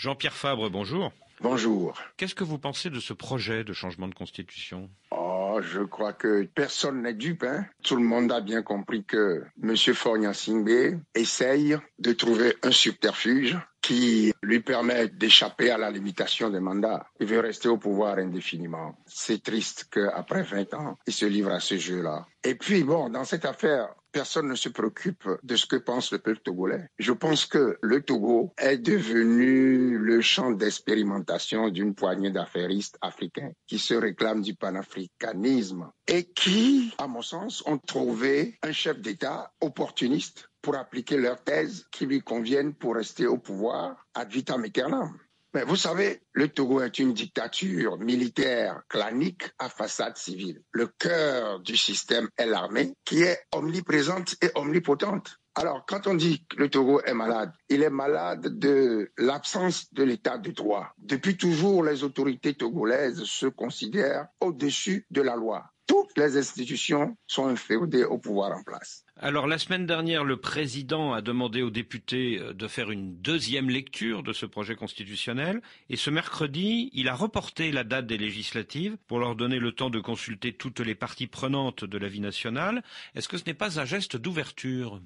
Jean-Pierre Fabre, bonjour. Bonjour. Qu'est-ce que vous pensez de ce projet de changement de constitution ? Je crois que personne n'est dupe. Tout le monde a bien compris que M. Faure-Gnassingbé essaye de trouver un subterfuge qui lui permet d'échapper à la limitation des mandats. Il veut rester au pouvoir indéfiniment. C'est triste qu'après 20 ans, il se livre à ce jeu-là. Et puis, dans cette affaire, personne ne se préoccupe de ce que pense le peuple togolais. Je pense que le Togo est devenu le champ d'expérimentation d'une poignée d'affairistes africains qui se réclament du panafricanisme et qui, à mon sens, ont trouvé un chef d'État opportuniste pour appliquer leurs thèses qui lui conviennent pour rester au pouvoir ad vitam aeternam. Mais vous savez, le Togo est une dictature militaire clanique à façade civile. Le cœur du système est l'armée qui est omniprésente et omnipotente. Alors, quand on dit que le Togo est malade, il est malade de l'absence de l'état de droit. Depuis toujours, les autorités togolaises se considèrent au-dessus de la loi. Toutes les institutions sont inféodées au pouvoir en place. Alors, la semaine dernière, le président a demandé aux députés de faire une deuxième lecture de ce projet constitutionnel. Et ce mercredi, il a reporté la date des législatives pour leur donner le temps de consulter toutes les parties prenantes de la vie nationale. Est-ce que ce n'est pas un geste d'ouverture ?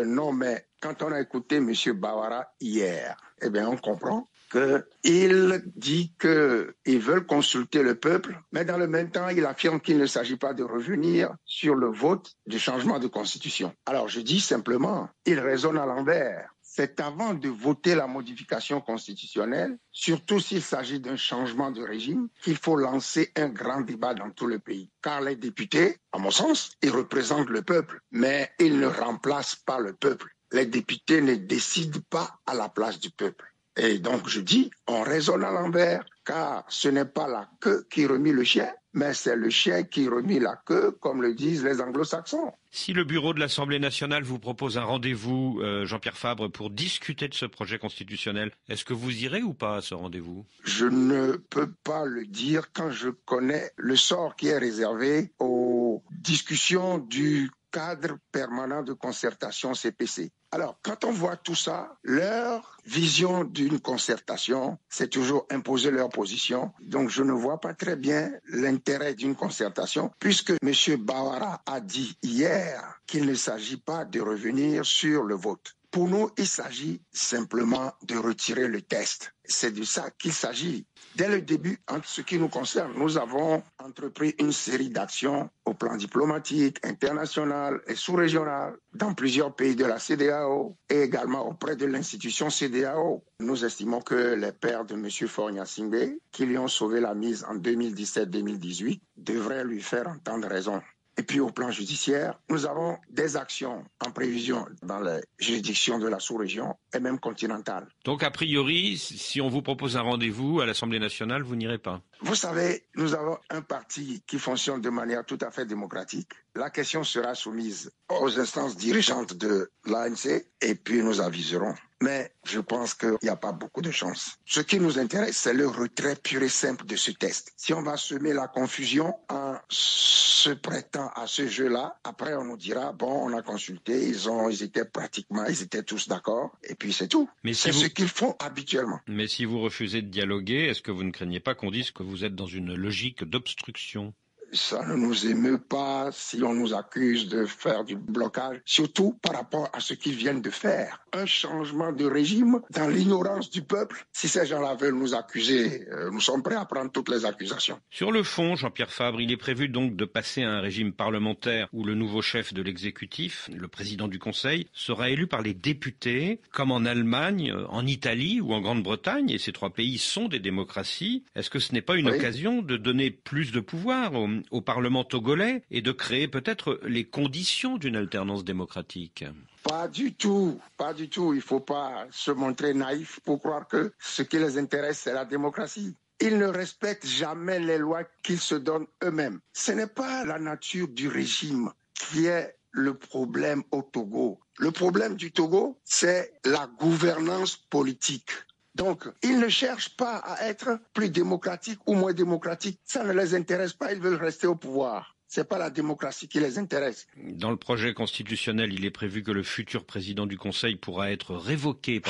Non, mais quand on a écouté M. Bawara hier, on comprend qu'il dit qu'ils veulent consulter le peuple, mais dans le même temps, il affirme qu'il ne s'agit pas de revenir sur le vote du changement de constitution. Alors, je dis simplement, il raisonne à l'envers. C'est avant de voter la modification constitutionnelle, surtout s'il s'agit d'un changement de régime, qu'il faut lancer un grand débat dans tout le pays. Car les députés, à mon sens, ils représentent le peuple, mais ils ne remplacent pas le peuple. Les députés ne décident pas à la place du peuple. Et donc je dis, on raisonne à l'envers, car ce n'est pas la queue qui remue le chien, mais c'est le chien qui remue la queue, comme le disent les anglo-saxons. Si le bureau de l'Assemblée nationale vous propose un rendez-vous, Jean-Pierre Fabre, pour discuter de ce projet constitutionnel, est-ce que vous irez ou pas à ce rendez-vous ? Je ne peux pas le dire quand je connais le sort qui est réservé aux discussions du cadre permanent de concertation CPC. Alors, quand on voit tout ça, leur vision d'une concertation, c'est toujours imposer leur position. Donc, je ne vois pas très bien l'intérêt d'une concertation, puisque M. Bawara a dit hier qu'il ne s'agit pas de revenir sur le vote. Pour nous, il s'agit simplement de retirer le test. C'est de ça qu'il s'agit. Dès le début, en ce qui nous concerne, nous avons entrepris une série d'actions au plan diplomatique, international et sous-régional dans plusieurs pays de la CEDEAO et également auprès de l'institution CEDEAO. Nous estimons que les pères de M. Faure-Gnassingbé, qui lui ont sauvé la mise en 2017-2018, devraient lui faire entendre raison. Et puis au plan judiciaire, nous avons des actions en prévision dans les juridictions de la sous-région et même continentale. Donc a priori, si on vous propose un rendez-vous à l'Assemblée nationale, vous n'irez pas ? Vous savez, nous avons un parti qui fonctionne de manière tout à fait démocratique. La question sera soumise aux instances dirigeantes de l'ANC et puis nous aviserons. Mais je pense qu'il n'y a pas beaucoup de chance. Ce qui nous intéresse, c'est le retrait pur et simple de ce test. Si on va semer la confusion en se prêtant à ce jeu-là, après on nous dira, on a consulté, ils étaient tous d'accord, et puis c'est tout. Mais c'est ce qu'ils font habituellement. Mais si vous refusez de dialoguer, est-ce que vous ne craignez pas qu'on dise que vous êtes dans une logique d'obstruction ? Ça ne nous émeut pas si on nous accuse de faire du blocage, surtout par rapport à ce qu'ils viennent de faire. Un changement de régime dans l'ignorance du peuple. Si ces gens-là veulent nous accuser, nous sommes prêts à prendre toutes les accusations. Sur le fond, Jean-Pierre Fabre, il est prévu donc de passer à un régime parlementaire où le nouveau chef de l'exécutif, le président du Conseil, sera élu par les députés, comme en Allemagne, en Italie ou en Grande-Bretagne, et ces trois pays sont des démocraties. Est-ce que ce n'est pas une occasion de donner plus de pouvoir au Parlement togolais et de créer peut-être les conditions d'une alternance démocratique ? Pas du tout. Il ne faut pas se montrer naïf pour croire que ce qui les intéresse, c'est la démocratie. Ils ne respectent jamais les lois qu'ils se donnent eux-mêmes. Ce n'est pas la nature du régime qui est le problème au Togo. Le problème du Togo, c'est la gouvernance politique. Donc, ils ne cherchent pas à être plus démocratiques ou moins démocratiques. Ça ne les intéresse pas, ils veulent rester au pouvoir. C'est pas la démocratie qui les intéresse. Dans le projet constitutionnel, il est prévu que le futur président du Conseil pourra être révoqué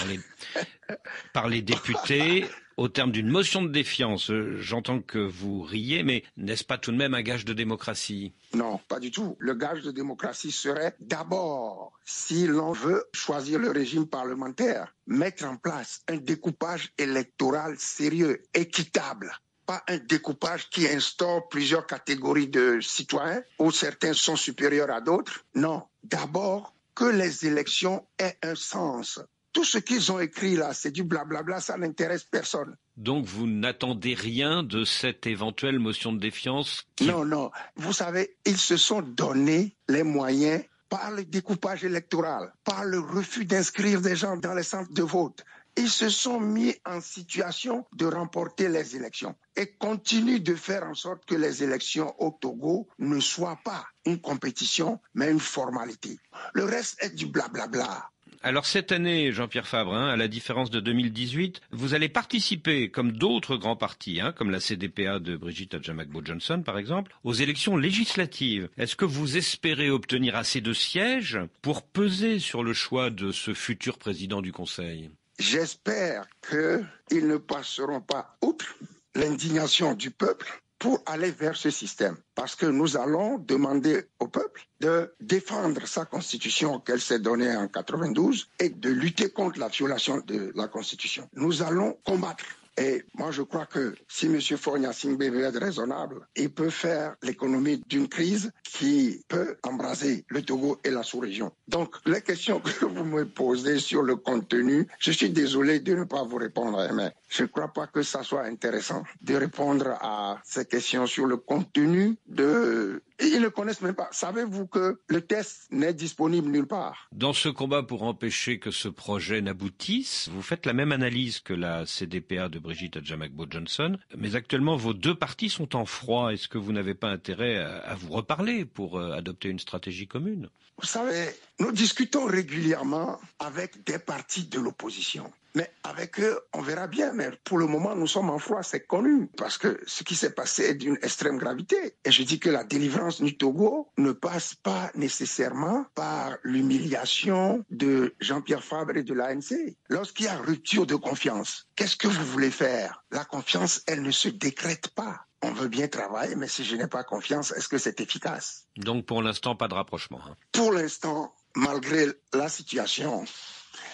par les députés au terme d'une motion de défiance. J'entends que vous riez, mais n'est-ce pas tout de même un gage de démocratie? Non, pas du tout. Le gage de démocratie serait d'abord, si l'on veut choisir le régime parlementaire, mettre en place un découpage électoral sérieux, équitable. Pas un découpage qui instaure plusieurs catégories de citoyens où certains sont supérieurs à d'autres. Non, d'abord que les élections aient un sens. Tout ce qu'ils ont écrit là, c'est du blablabla, ça n'intéresse personne. Donc vous n'attendez rien de cette éventuelle motion de défiance Non. Vous savez, ils se sont donné les moyens par le découpage électoral, par le refus d'inscrire des gens dans les centres de vote. Ils se sont mis en situation de remporter les élections et continuent de faire en sorte que les élections au Togo ne soient pas une compétition, mais une formalité. Le reste est du blablabla. Alors cette année, Jean-Pierre Fabre, à la différence de 2018, vous allez participer, comme d'autres grands partis, comme la CDPA de Brigitte Adjamagbo-Johnson par exemple, aux élections législatives. Est-ce que vous espérez obtenir assez de sièges pour peser sur le choix de ce futur président du Conseil ? J'espère qu'ils ne passeront pas outre l'indignation du peuple pour aller vers ce système. Parce que nous allons demander au peuple de défendre sa constitution qu'elle s'est donnée en 92 et de lutter contre la violation de la constitution. Nous allons combattre. Et moi, je crois que si M. Faure-Gnassingbé veut être raisonnable, il peut faire l'économie d'une crise qui peut embraser le Togo et la sous-région. Donc, les questions que vous me posez sur le contenu, je suis désolé de ne pas vous répondre, mais je ne crois pas que ça soit intéressant de répondre à ces questions sur le contenu de... Et ils ne connaissent même pas. Savez-vous que le test n'est disponible nulle part? Dans ce combat pour empêcher que ce projet n'aboutisse, vous faites la même analyse que la CDPA de Brigitte Adjamagbo-Johnson, mais actuellement vos deux partis sont en froid. Est-ce que vous n'avez pas intérêt à vous reparler pour adopter une stratégie commune? Vous savez, nous discutons régulièrement avec des partis de l'opposition. Mais avec eux, on verra bien. Mais pour le moment, nous sommes en froid, c'est connu. Parce que ce qui s'est passé est d'une extrême gravité. Et je dis que la délivrance du Togo ne passe pas nécessairement par l'humiliation de Jean-Pierre Fabre et de l'ANC. Lorsqu'il y a rupture de confiance, qu'est-ce que vous voulez faire? La confiance, elle ne se décrète pas. On veut bien travailler, mais si je n'ai pas confiance, est-ce que c'est efficace? Donc pour l'instant, pas de rapprochement. Pour l'instant, malgré la situation.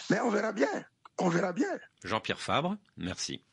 Mais on verra bien. On verra bien. Jean-Pierre Fabre, merci.